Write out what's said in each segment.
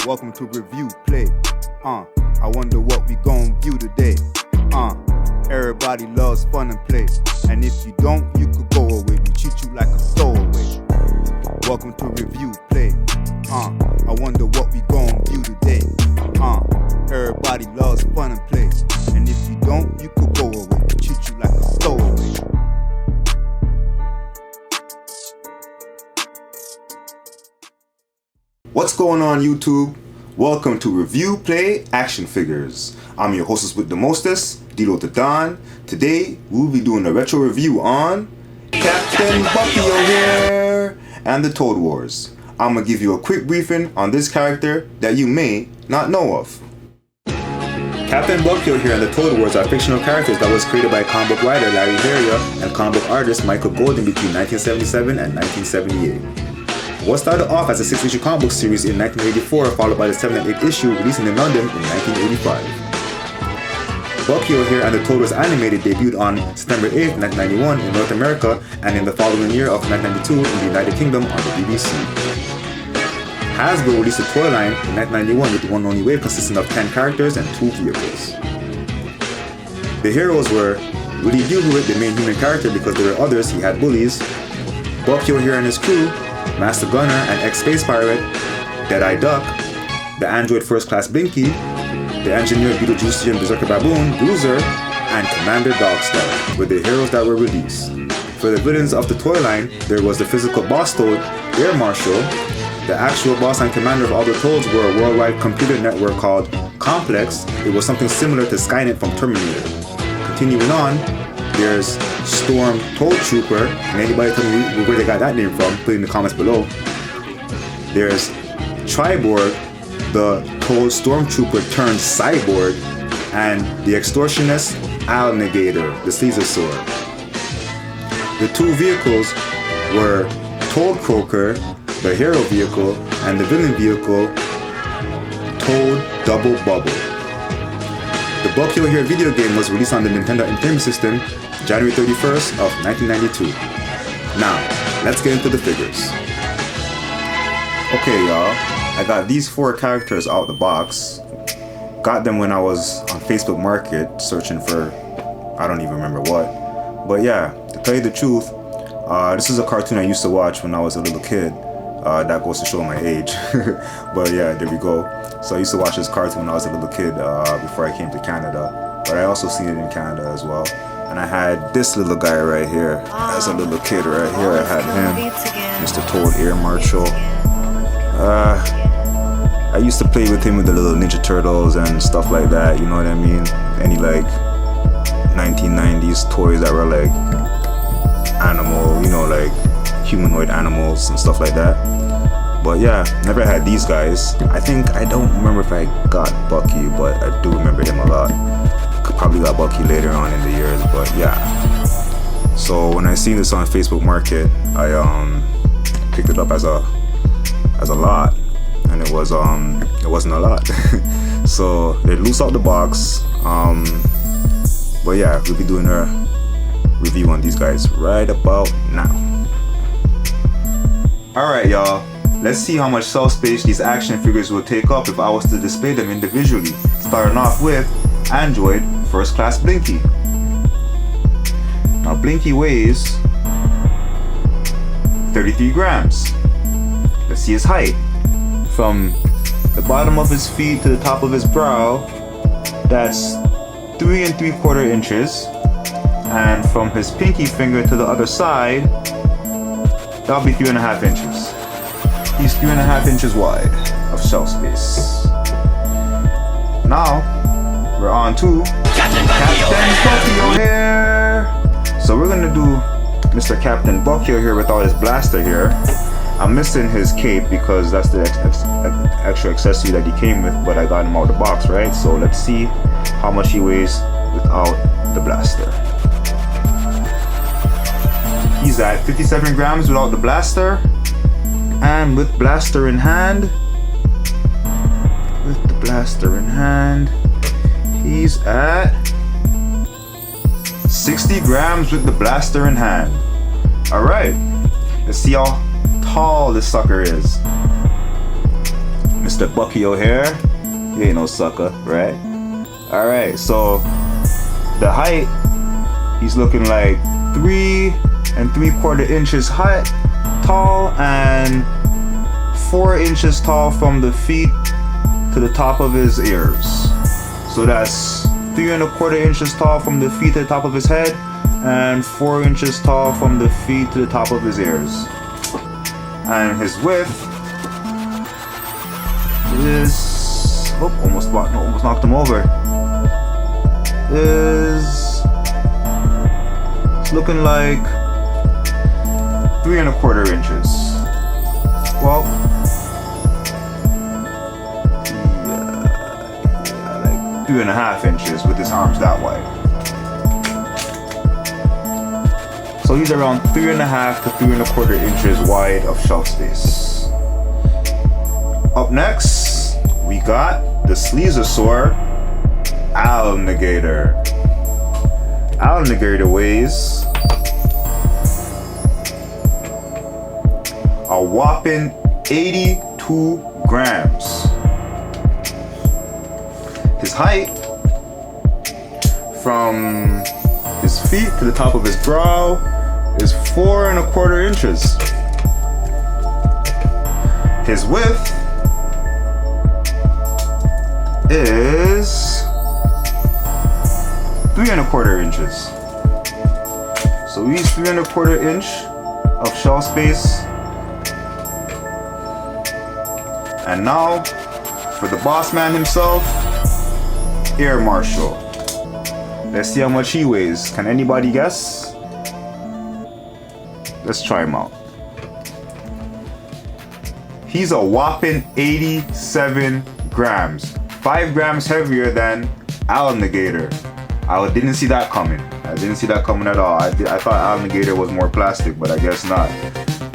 Welcome to Review Play. I wonder what we gon' view today. Everybody loves fun and play, and if you don't, you could go away. We treat you like a throwaway. Welcome to Review Play. I wonder what we gon' view today. Everybody loves fun and play, and if you don't, you could go away. We treat you like a throwaway. What's going on, YouTube? Welcome to Review Play Action Figures. I'm your hostess with the mostest, Dilo the Don. Today, we'll be doing a retro review on Captain Bucky O Hare and the Toad Wars. I'm gonna give you a quick briefing on this character that you may not know of. Captain Bucky O Hare and the Toad Wars are fictional characters that was created by comic book writer Larry Hare and comic book artist Michael Golden between 1977 and 1978. What started off as a 6-issue comic book series in 1984, followed by the 7th and 8th issue releasing in London in 1985. Bucky O Hare and the Toad Wars animated debuted on September 8th, 1991 in North America and in the following year of 1992 in the United Kingdom on the BBC. Hasbro released a toy line in 1991 with one only wave consisting of 10 characters and 2 vehicles. The heroes were Willie Dewhewit, the main human character, because there were others, he had bullies, Bucky O Hare and his crew, Master Gunner and ex-space pirate, Deadeye Duck, the android First Class Blinky, the engineer Beetlejuice and Berserker Baboon, Bruiser, and Commander Dogstar were the heroes that were released. For the villains of the toy line, there was the physical boss Toad, Air Marshal. The actual boss and commander of all the Toads were a worldwide computer network called Complex. It was something similar to Skynet from Terminator. Continuing on, there's Storm Toad Trooper, and anybody tell me where they got that name from, put it in the comments below. There's Triborg, the Toad Stormtrooper turned cyborg, and the extortionist Alligator, the Caesasaur. The 2 vehicles were Toad Croaker, the hero vehicle, and the villain vehicle, Toad Double Bubble. The Bucky O Hare video game was released on the Nintendo Entertainment System January 31st of 1992. Now, let's get into the figures. Okay, y'all, I got these 4 characters out the box. Got them when I was on Facebook Market searching for, I don't even remember what. But yeah, to tell you the truth, this is a cartoon I used to watch when I was a little kid. That goes to show my age. But yeah, there we go. So I used to watch this cartoon when I was a little kid before I came to Canada. But I also seen it in Canada as well. And I had this little guy right here. As a little kid right here, I had him. Mr. Toad Air Marshal. I used to play with him with the little Ninja Turtles and stuff like that, you know what I mean? Any like 1990s toys that were like animal, you know, like humanoid animals and stuff like that. But yeah, never had these guys. I don't remember if I got Bucky, but I do remember him a lot. Probably got Bucky later on in the years, but yeah. So when I seen this on Facebook Market, I picked it up as a lot, and it wasn't a lot. So they loose out the box. But yeah, we'll be doing a review on these guys right about now. Alright, y'all, let's see how much shelf space these action figures will take up if I was to display them individually. Starting off with Android First Class Blinky. Now Blinky weighs 33 grams. Let's see his height. From the bottom of his feet to the top of his brow, that's 3 3/4 inches. And from his pinky finger to the other side, that'll be 3.5 inches. He's 3.5 inches wide of shelf space. Now, we're on to Captain Bucky O Hare. So we're gonna do Mr. Captain Bucky O Hare without his blaster here. I'm missing his cape because that's the extra accessory that he came with, but I got him out of the box, right? So let's see how much he weighs without the blaster. He's at 57 grams without the blaster, and with blaster in hand, he's at 60 grams with the blaster in hand. Alright, let's see how tall this sucker is. Mr. Mr. Bucky O Hare. He ain't no sucker, right? Alright, so the height, he's looking like 3 3/4 inches high, tall, and 4 inches tall from the feet to the top of his ears. So that's 3 1/4 inches tall from the feet to the top of his head, and 4 inches tall from the feet to the top of his ears. And his width is, oh, almost knocked him over. It's looking like 3 1/4 inches. Well, like 3.5 inches with his arms that wide. So he's around 3.5 to 3 1/4 inches wide of shelf space. Up next, we got the Sleazosaur Alligator. Alligator weighs a whopping 82 grams. His height from his feet to the top of his brow is 4 1/4 inches. His width is 3 1/4 inches. So he's 3 1/4 inch of shelf space. And now for the boss man himself, Air Marshal. Let's see how much he weighs. Can anybody guess? Let's try him out. He's a whopping 87 grams. 5 grams heavier than Alligator. I didn't see that coming. I didn't see that coming at all. I thought Alligator was more plastic, but I guess not.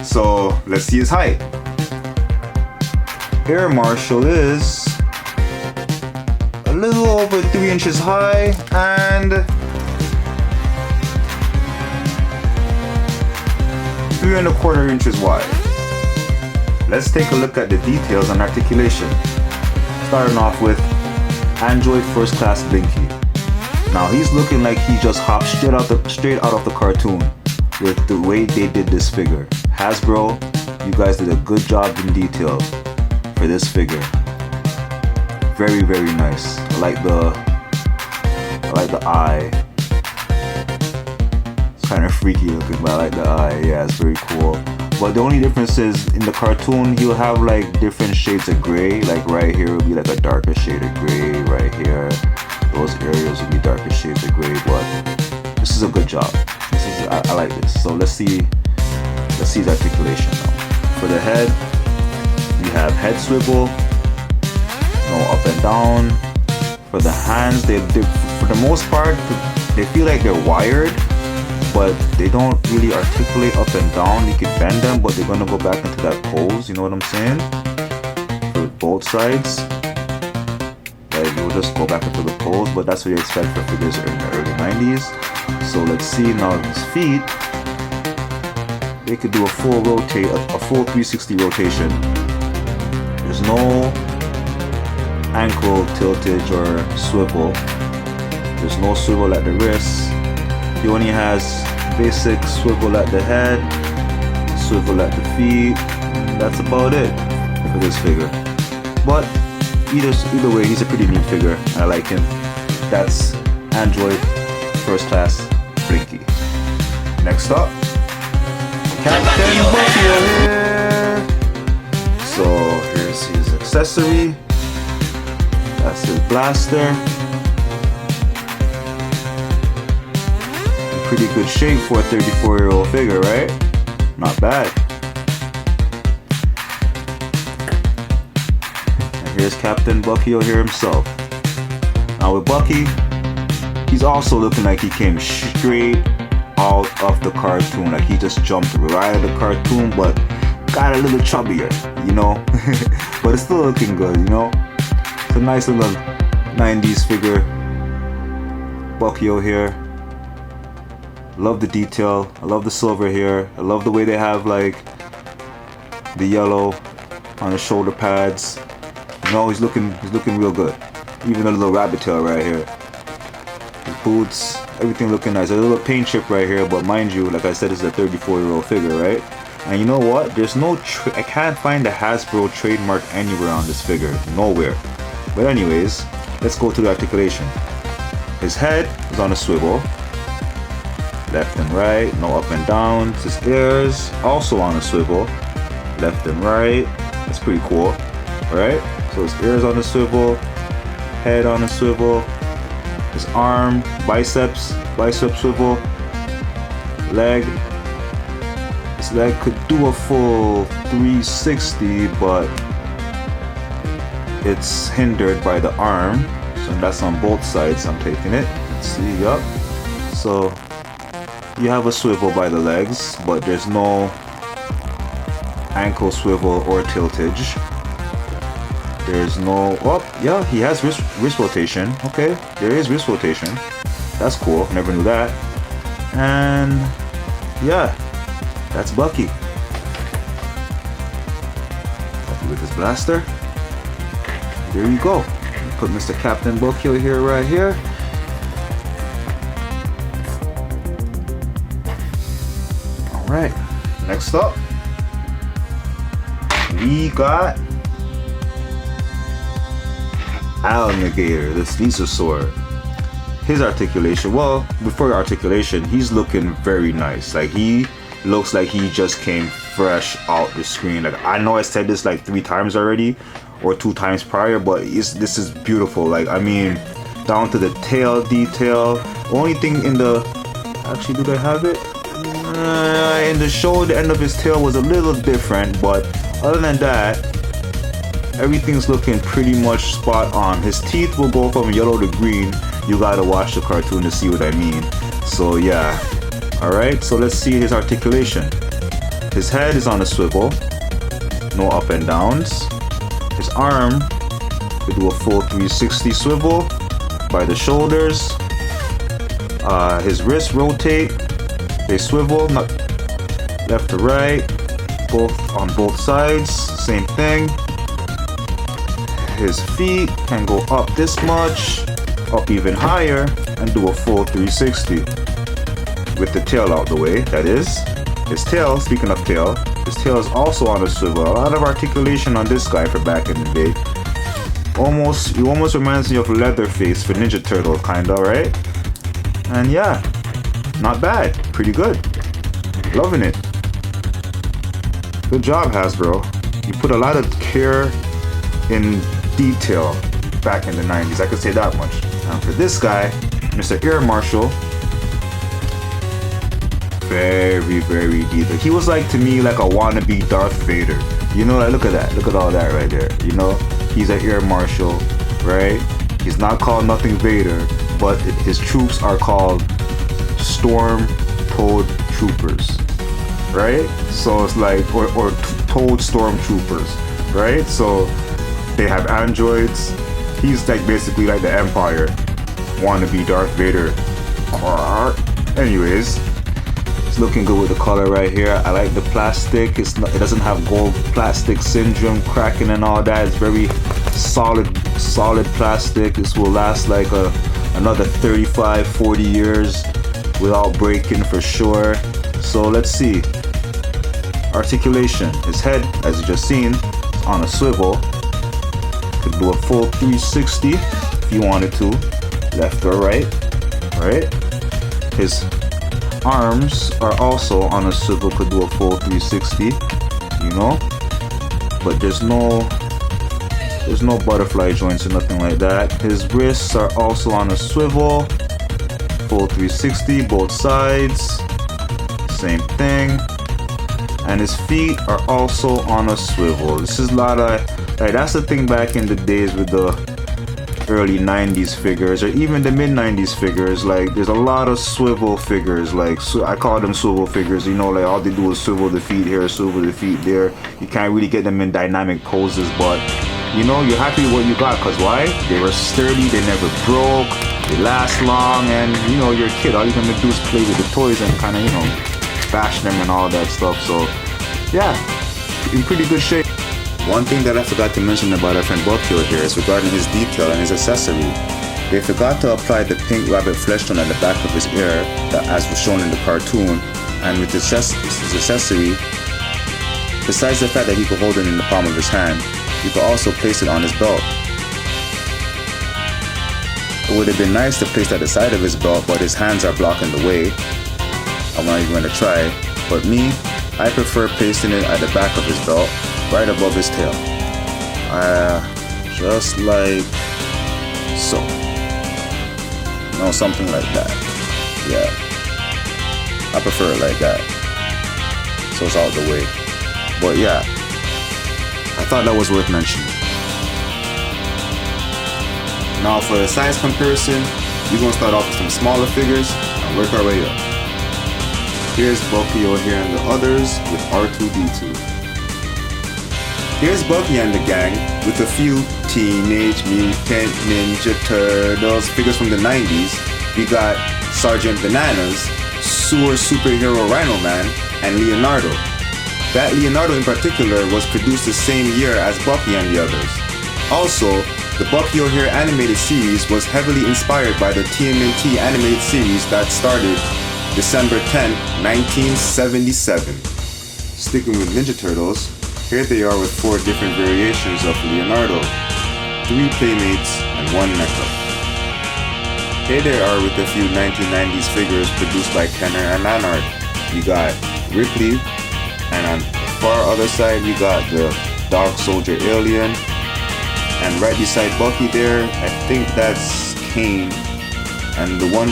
So let's see his height. Air Marshal is a little over 3 inches high and 3 1/4 inches wide. Let's take a look at the details and articulation. Starting off with Android First Class Blinky. Now he's looking like he just hopped straight out of the cartoon with the way they did this figure. Hasbro, you guys did a good job in detail for this figure. Very, very nice. I like the eye. It's kind of freaky looking, but I like the eye. Yeah, it's very cool. But the only difference is in the cartoon, he'll have like different shades of gray. Like right here will be like a darker shade of gray. Right here, those areas will be darker shades of gray. But this is a good job. I like this. So let's see his articulation now. For the head, we have head swivel, no up and down. For the hands, they for the most part, they feel like they're wired, but they don't really articulate up and down. You can bend them, but they're gonna go back into that pose. You know what I'm saying? For both sides, like you'll just go back into the pose. But that's what you expect for figures in the early 90s. So let's see now his feet. They could do a full 360 rotation. There's no ankle tiltage or swivel. There's no swivel at the wrists. He only has basic swivel at the head, swivel at the feet. That's about it for this figure. But either way, he's a pretty neat figure. I like him. That's Android First Class Blinky. Next up, Captain Bucky O Hare. So here's his accessory. That's his blaster. In pretty good shape for a 34-year-old figure, right? Not bad. And here's Captain Bucky O Hare himself. Now with Bucky, he's also looking like he came straight out of the cartoon. Like he just jumped right out of the cartoon, but got a little chubbier, you know? But it's still looking good, you know? It's a nice little 90s figure. Bucky O Hare. Love the detail. I love the silver here. I love the way they have like the yellow on the shoulder pads. No, he's looking real good. Even a little rabbit tail right here. His boots, everything looking nice. A little paint chip right here, but mind you, like I said, it's a 34-year-old figure, right? And you know what? There's no I can't find the Hasbro trademark anywhere on this figure. Nowhere. But anyways, let's go to the articulation. His head is on a swivel. Left and right, no up and down. His ears also on a swivel. Left and right. That's pretty cool. Alright? So his ears on a swivel. Head on a swivel. His arm, bicep swivel. Leg. His leg could do a full 360, but it's hindered by the arm. So that's on both sides. I'm taking it. Let's see, yup. So you have a swivel by the legs, but there's no ankle swivel or tiltage. There's no, oh yeah, he has wrist rotation. Okay, there is wrist rotation. That's cool, never knew that. And yeah, that's Bucky. Bucky with his blaster. There you go. Put Mr. Captain Bucky O Hare right here. Alright, next up, we got Alligator, the Sleezosaur. His articulation, well, before articulation, he's looking very nice. Like, he looks like he just came fresh out the screen. Like, I know I said this like 3 times already, or 2 times prior, but this is beautiful. Like, I mean, down to the tail detail. Only thing in the, actually, do they have it? In the show, the end of his tail was a little different, but other than that, everything's looking pretty much spot on. His teeth will go from yellow to green. You gotta watch the cartoon to see what I mean. So yeah. Alright, so let's see his articulation. His head is on a swivel. No up and downs. His arm could do a full 360 swivel by the shoulders. His wrists rotate. They swivel, not left to right, both on both sides, same thing. His feet can go up this much, up even higher, and do a full 360 with the tail out the way, that is. His tail, speaking of tail, his tail is also on a swivel. A lot of articulation on this guy for back in the day. He almost reminds me of Leatherface for Ninja Turtle, kinda, right? And yeah, not bad, pretty good. Loving it. Good job, Hasbro. You put a lot of care in detail back in the 90s, I could say that much. Now for this guy, Mr. Air Marshal, very, very detailed. He was like, to me, like a wannabe Darth Vader. You know, like, look at that, look at all that right there. You know, he's an Air Marshal, right? He's not called nothing Vader, but his troops are called Storm Toad Troopers, right? So it's like, or Toad Storm Troopers, right? So they have androids. He's like basically like the Empire, wannabe Darth Vader. Anyways, it's looking good with the color right here. I like the plastic. It doesn't have gold plastic syndrome, cracking and all that. It's very solid plastic. This will last like another 35-40 years without breaking for sure. So let's see. Articulation. His head, as you just seen, is on a swivel. Could do a full 360 if you wanted to, left or right. Right? His arms are also on a swivel, could do a full 360, you know. But there's no butterfly joints or nothing like that. His wrists are also on a swivel, full 360, both sides, same thing. And his feet are also on a swivel. This is a lot of, like, that's the thing back in the days with the early 90s figures, or even the mid 90s figures. Like, there's a lot of swivel figures. Like, so I call them swivel figures, you know, like all they do is swivel the feet here, swivel the feet there. You can't really get them in dynamic poses, but you know, you're happy with what you got, because why? They were sturdy, they never broke, they last long, and you know, you're a kid, all you're gonna do is play with the toys and kind of, you know, bash them and all that stuff. So yeah, in pretty good shape. One thing that I forgot to mention about our friend Bucky O Hare is regarding his detail and his accessory. They forgot to apply the pink rabbit flesh tone at the back of his ear, as was shown in the cartoon, and with his accessory, besides the fact that he could hold it in the palm of his hand, he could also place it on his belt. It would have been nice to place it at the side of his belt, but his hands are blocking the way. I'm not even going to try, but me, I prefer placing it at the back of his belt, right above his tail. Just like so. You know, something like that. Yeah. I prefer it like that. So it's out the way. But yeah, I thought that was worth mentioning. Now for the size comparison, we're going to start off with some smaller figures and work our way up. Here's Bucky O Hare and the others with R2-D2. Here's Bucky and the gang with a few Teenage Mutant Ninja Turtles figures from the 90s. We got Sergeant Bananas, Sewer Superhero Rhino Man, and Leonardo. That Leonardo in particular was produced the same year as Bucky and the others. Also, the Bucky O Hare animated series was heavily inspired by the TMNT animated series that started December 10, 1977. Sticking with Ninja Turtles, here they are with 4 different variations of Leonardo, 3 Playmates, and 1 NECA. Here they are with a few 1990s figures produced by Kenner and Manard. We got Ripley, and on the far other side we got the Dog Soldier Alien, and right beside Bucky there, I think that's Kane, and the one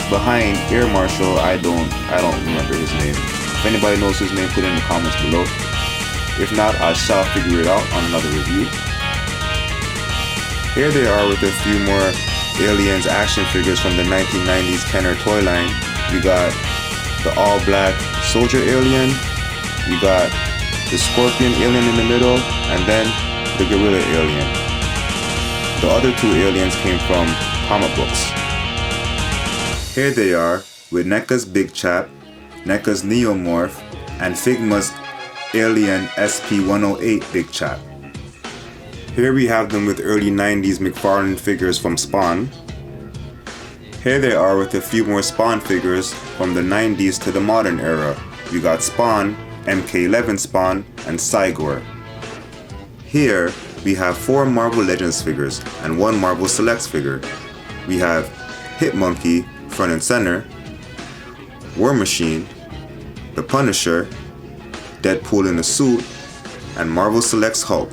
behind Air Marshal, I don't remember his name. If anybody knows his name, put it in the comments below. If not, I shall figure it out on another review. Here they are with a few more Aliens action figures from the 1990s Kenner toy line. We got the all-black Soldier Alien, we got the Scorpion Alien in the middle, and then the Gorilla Alien. The other 2 aliens came from comic books. Here they are with NECA's Big Chap, NECA's Neomorph, and Figma's Alien SP-108 Big Chap. Here we have them with early 90s McFarlane figures from Spawn. Here they are with a few more Spawn figures from the 90s to the modern era. We got Spawn, MK11 Spawn, and Cygor. Here we have 4 Marvel Legends figures and 1 Marvel Selects figure. We have Hitmonkey, front and center, War Machine, the Punisher, Deadpool in a suit, and Marvel Selects Hulk.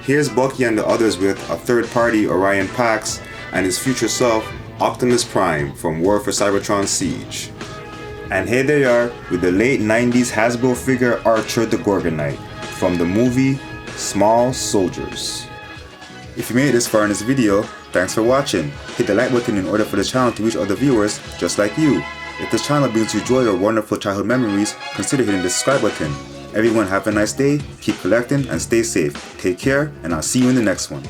Here's Bucky and the others with a third-party Orion Pax and his future self, Optimus Prime from War for Cybertron Siege. And here they are with the late 90s Hasbro figure Archer the Gorgonite from the movie Small Soldiers. If you made it this far in this video, thanks for watching. Hit the like button in order for the channel to reach other viewers just like you. If this channel brings you joy or wonderful childhood memories, consider hitting the subscribe button. Everyone have a nice day, keep collecting, and stay safe. Take care, and I'll see you in the next one.